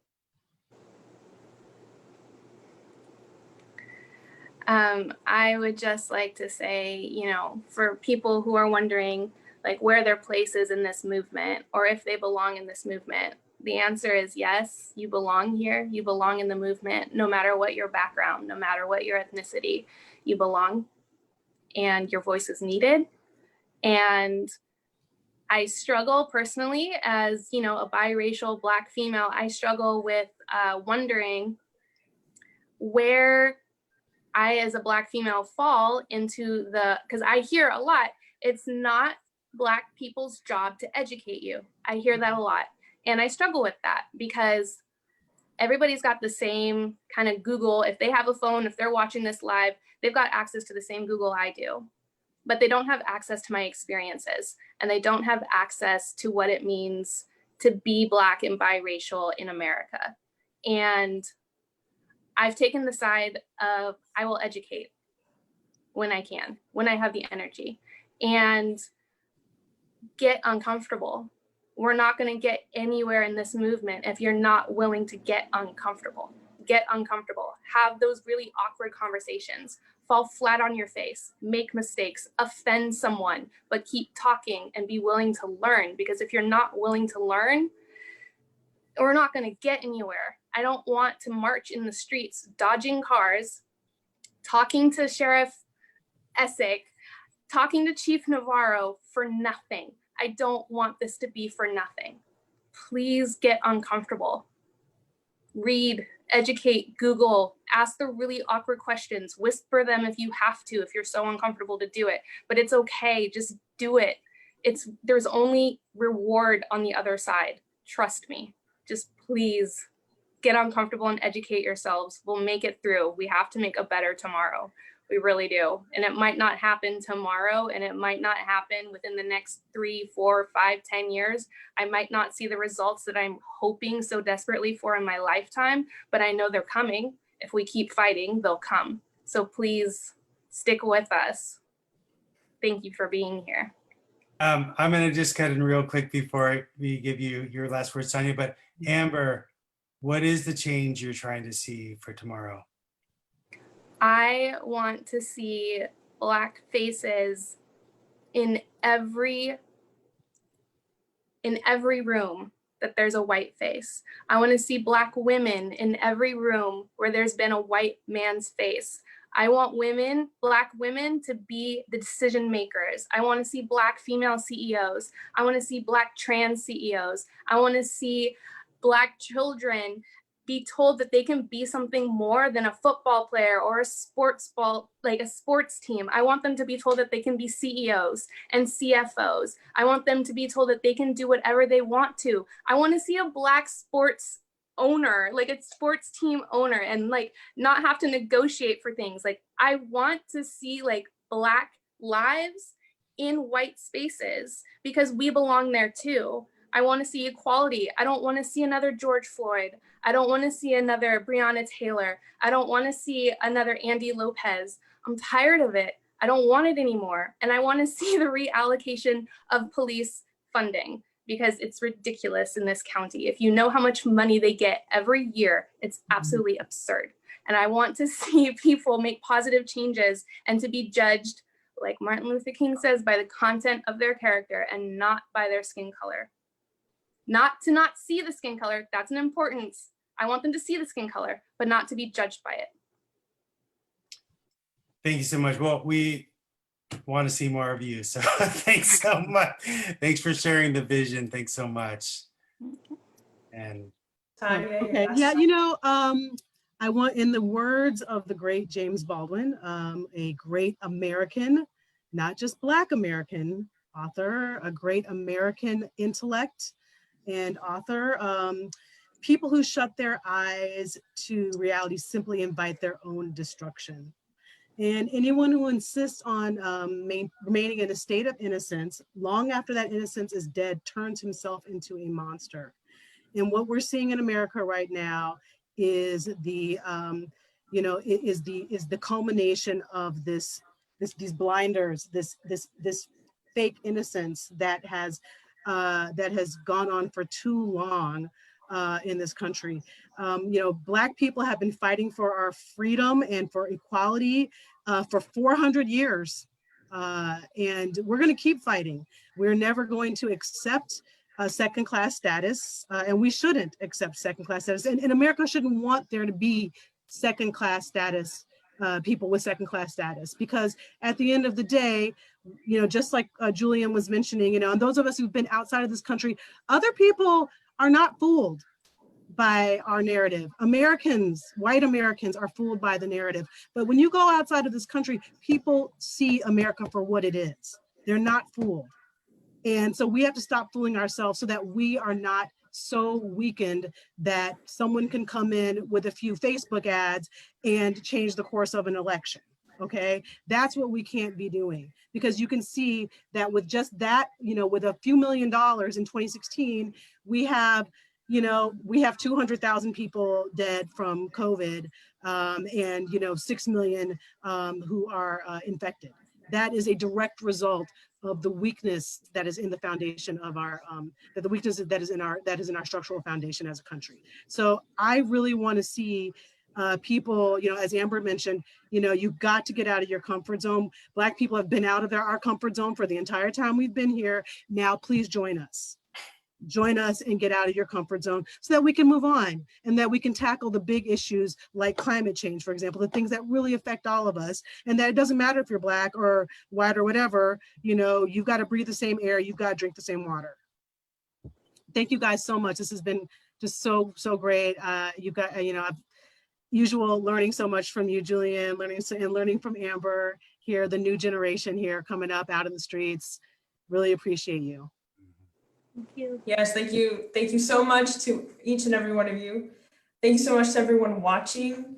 I would just like to say, you know, for people who are wondering like where their place is in this movement or if they belong in this movement, the answer is yes, you belong here. You belong in the movement, no matter what your background, no matter what your ethnicity, you belong. and your voice is needed. And I struggle personally as, you know, a biracial Black female. I struggle with wondering where I, as a Black female, fall into because I hear a lot, it's not Black people's job to educate you. I hear that a lot. And I struggle with that because everybody's got the same kind of Google. If they have a phone, if they're watching this live, they've got access to the same Google I do. But they don't have access to my experiences, and they don't have access to what it means to be Black and biracial in America. And I've taken the side of I will educate when I can, when I have the energy, and get uncomfortable. We're not going to get anywhere in this movement if you're not willing to get uncomfortable. Get uncomfortable. Have those really awkward conversations. Fall flat on your face. Make mistakes. Offend someone, but keep talking and be willing to learn. Because if you're not willing to learn, we're not going to get anywhere. I don't want to march in the streets, dodging cars, talking to Sheriff Essick, talking to Chief Navarro for nothing. I don't want this to be for nothing. Please get uncomfortable. Read, educate, Google, ask the really awkward questions, whisper them if you have to, if you're so uncomfortable to do it, but it's okay, just do it. There's only reward on the other side. Trust me, just please get uncomfortable and educate yourselves. We'll make it through. We have to make a better tomorrow. We really do. And it might not happen tomorrow, and it might not happen within the next 3, 4, 5, 10 years. I might not see the results that I'm hoping so desperately for in my lifetime, but I know they're coming. If we keep fighting, they'll come. So please stick with us. Thank you for being here. I'm going to just cut in real quick before we give you your last words, Tanya. But Amber, what is the change you're trying to see for tomorrow? I want to see Black faces in every room that there's a white face. I want to see Black women in every room where there's been a white man's face. I want women, Black women, to be the decision makers. I want to see Black female CEOs. I want to see Black trans CEOs. I want to see Black children be told that they can be something more than a football player or a sports team. I want them to be told that they can be CEOs and CFOs. I want them to be told that they can do whatever they want to. I want to see a Black sports owner, like a sports team owner, and like not have to negotiate for things. Like I want to see like Black lives in white spaces because we belong there too. I want to see equality. I don't want to see another George Floyd. I don't want to see another Breonna Taylor. I don't want to see another Andy Lopez. I'm tired of it. I don't want it anymore. And I want to see the reallocation of police funding because it's ridiculous in this county. If you know how much money they get every year, it's absolutely absurd. And I want to see people make positive changes and to be judged, like Martin Luther King says, by the content of their character and not by their skin color. Not to not see the skin color, that's an importance. I want them to see the skin color, but not to be judged by it. Thank you so much. Well, we want to see more of you. So thanks so much. Thanks for sharing the vision. Thanks so much. And Tanya, your okay, last yeah, thought. you know, I want, in the words of the great James Baldwin, a great American, not just Black American author, a great American intellect and author. People who shut their eyes to reality simply invite their own destruction. And anyone who insists on remaining in a state of innocence, long after that innocence is dead, turns himself into a monster. And what we're seeing in America right now is the, is the culmination of these blinders, this fake innocence that has gone on for too long in this country. Black people have been fighting for our freedom and for equality for 400 years. And we're going to keep fighting. We're never going to accept second-class status, and we shouldn't accept second-class status. And America shouldn't want there to be second-class status people with second-class status. Because at the end of the day, you know, just like Julian was mentioning, you know, and those of us who've been outside of this country, other people are not fooled by our narrative. Americans, white Americans are fooled by the narrative. But when you go outside of this country, people see America for what it is. They're not fooled. And so we have to stop fooling ourselves so that we are not so weakened that someone can come in with a few Facebook ads and change the course of an election. Okay, that's what we can't be doing, because you can see that with just that, you know, with a few $1 million in 2016, we have, you know, we have 200,000 people dead from COVID, and, you know, 6 million who are infected. That is a direct result of the weakness that is in the foundation of our, the weakness that is in our structural foundation as a country. So I really want to see people, you know, as Amber mentioned, you know, you've got to get out of your comfort zone. Black people have been out of our comfort zone for the entire time we've been here. Now, please join us. Join us and get out of your comfort zone so that we can move on and that we can tackle the big issues like climate change, for example, the things that really affect all of us, and that it doesn't matter if you're Black or white or whatever, you know, you've got to breathe the same air, you've got to drink the same water. Thank you guys so much. This has been just so great. You've got, you know, usual learning so much from you, Julian, learning from Amber here, the new generation here coming up out in the streets. Really appreciate you. Thank you. Yes, thank you. Thank you so much to each and every one of you. Thank you so much to everyone watching.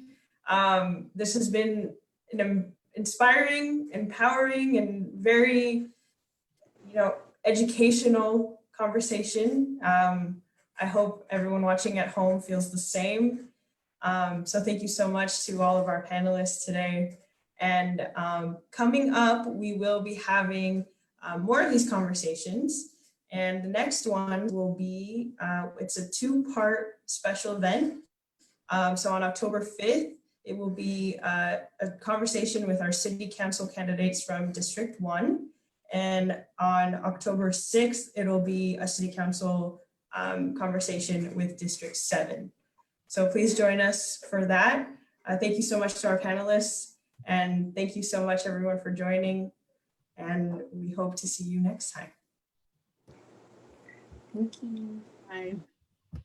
This has been an inspiring, empowering, and very, you know, educational conversation. I hope everyone watching at home feels the same. So thank you so much to all of our panelists today. And coming up, we will be having more of these conversations. And the next one will be, it's a 2-part special event. So on October 5th, it will be a conversation with our city council candidates from District 1. And on October 6th, it'll be a city council conversation with District 7. So please join us for that. Thank you so much to our panelists. And thank you so much, everyone, for joining. And we hope to see you next time. Thank you. Bye.